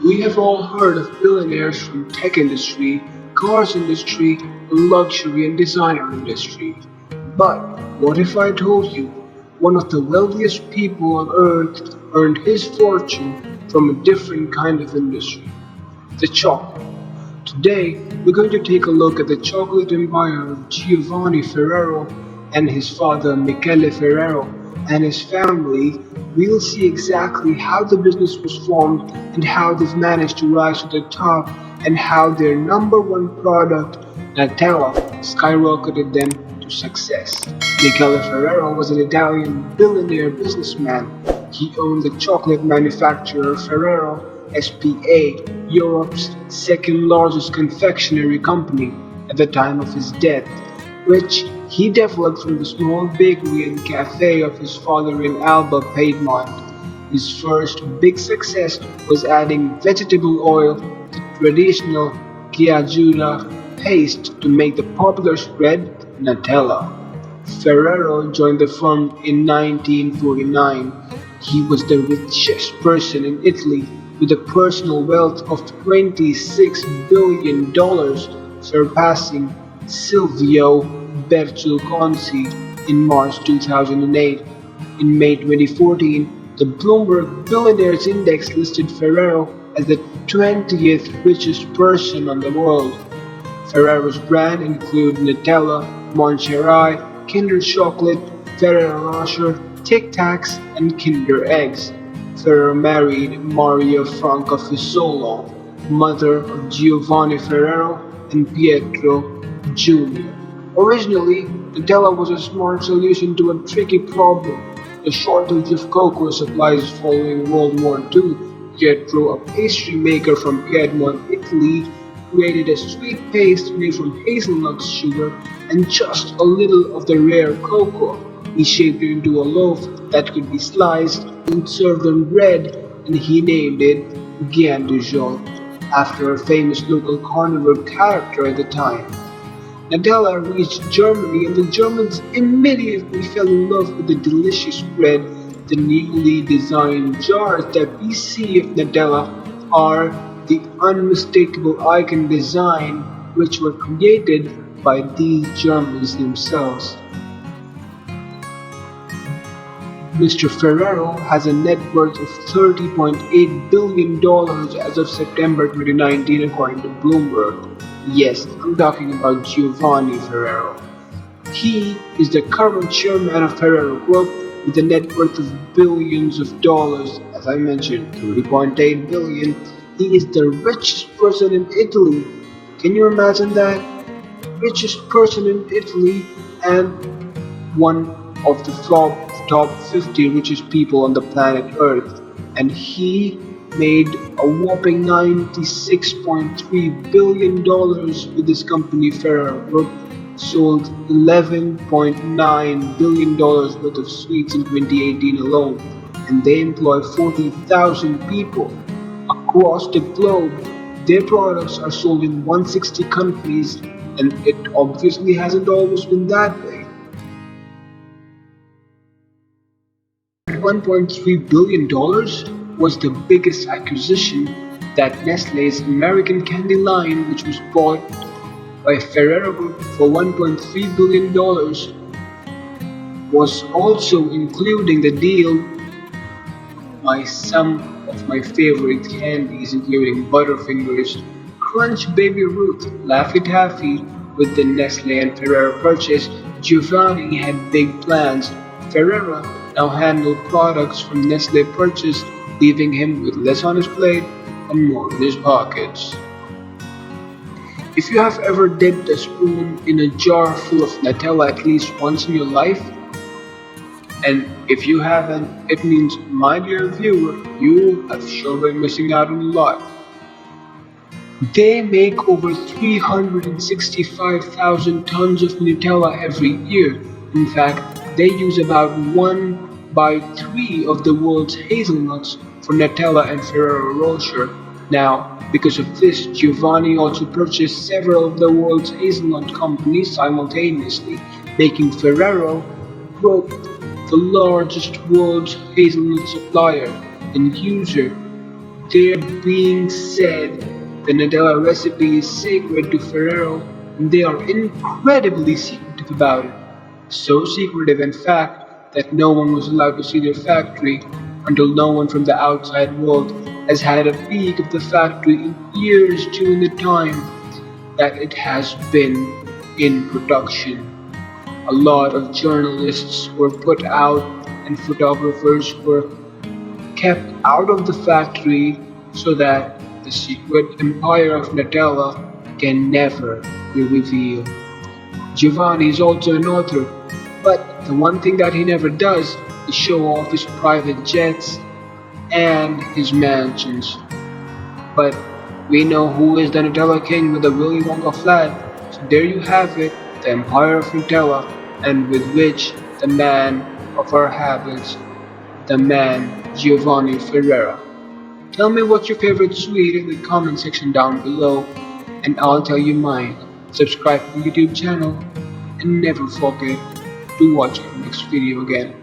We have all heard of billionaires from tech industry, cars industry, luxury and designer industry. But what if I told you one of the wealthiest people on earth earned his fortune from a different kind of industry, the chocolate. Today, we're going to take a look at the chocolate empire of Giovanni Ferrero and his father Michele Ferrero and his family. We'll see exactly how the business was formed and how they've managed to rise to the top and how their number one product, Nutella, skyrocketed them to success. Michele Ferrero was an Italian billionaire businessman. He owned the chocolate manufacturer Ferrero S.p.A., Europe's second largest confectionery company at the time of his death, which he developed from the small bakery and cafe of his father in Alba, Piedmont. His first big success was adding vegetable oil to traditional Giajura paste to make the popular spread Nutella. Ferrero joined the firm in 1949. He was the richest person in Italy with a personal wealth of $26 billion, surpassing Silvio Berlusconi in March 2008. In May 2014, the Bloomberg Billionaires Index listed Ferrero as the 20th richest person in the world. Ferrero's brand include Nutella, Moncherie, Kinder Chocolate, Ferrero Rocher, Tic Tacs, and Kinder Eggs. Ferrero married Maria Franca Fisolo, mother of Giovanni Ferrero and Pietro Jr. Originally, Nutella was a smart solution to a tricky problem: the shortage of cocoa supplies following World War II. Pietro, a pastry maker from Piedmont, Italy, created a sweet paste made from hazelnut sugar and just a little of the rare cocoa. He shaped it into a loaf that could be sliced and served on bread, and he named it Gain du Jour, after a famous local carnival character at the time. Nutella reached Germany, and the Germans immediately fell in love with the delicious bread. The newly designed jars that we see of Nutella are the unmistakable icon design, which were created by these Germans themselves. Mr. Ferrero has a net worth of $30.8 billion as of September 2019 according to Bloomberg. Yes, I'm talking about Giovanni Ferrero. He is the current chairman of Ferrero Group with a net worth of billions of dollars. As I mentioned, 30.8 billion. He is the richest person in Italy. Can you imagine that? Richest person in Italy and one of the top 50 richest people on the planet Earth. And he made a whopping $96.3 billion with his company Ferrero Group, sold $11.9 billion worth of sweets in 2018 alone, and they employ 40,000 people across the globe. Their products are sold in 160 countries, and it obviously hasn't always been that way. $1.3 billion was the biggest acquisition that Nestle's American candy line, which was bought by Ferrero Group for $1.3 billion, was also including the deal by some of my favorite candies, including Butterfingers, Crunch Baby Ruth, Laffy Taffy. With the Nestle and Ferrero purchase, Giovanni had big plans. Ferrero now handled products from Nestle purchase, leaving him with less on his plate and more in his pockets. If you have ever dipped a spoon in a jar full of Nutella at least once in your life, and if you haven't, it means, my dear viewer, you have sure been missing out on a lot. They make over 365,000 tons of Nutella every year. In fact, they use about 1/3 of the world's hazelnuts for Nutella and Ferrero Rocher. Now, because of this, Giovanni also purchased several of the world's hazelnut companies simultaneously, making Ferrero Group the largest world's hazelnut supplier and user They're being said the Nutella recipe is sacred to Ferrero, and they are incredibly secretive about it. So secretive, in fact, that no one was allowed to see their factory until no one from the outside world has had a peek of the factory in years during the time that it has been in production. A lot of journalists were put out and photographers were kept out of the factory so that the secret empire of Nutella can never be revealed. Giovanni is also an author, but the one thing that he never does is show off his private jets and his mansions. But we know who is the Nutella king with the Willy Wonka flag, so there you have it, the empire of Nutella, and with which the man of our habits, the man Giovanni Ferrero. Tell me what's your favorite sweet in the comment section down below, and I'll tell you mine. Subscribe to the YouTube channel, and never forget to watch our next video again.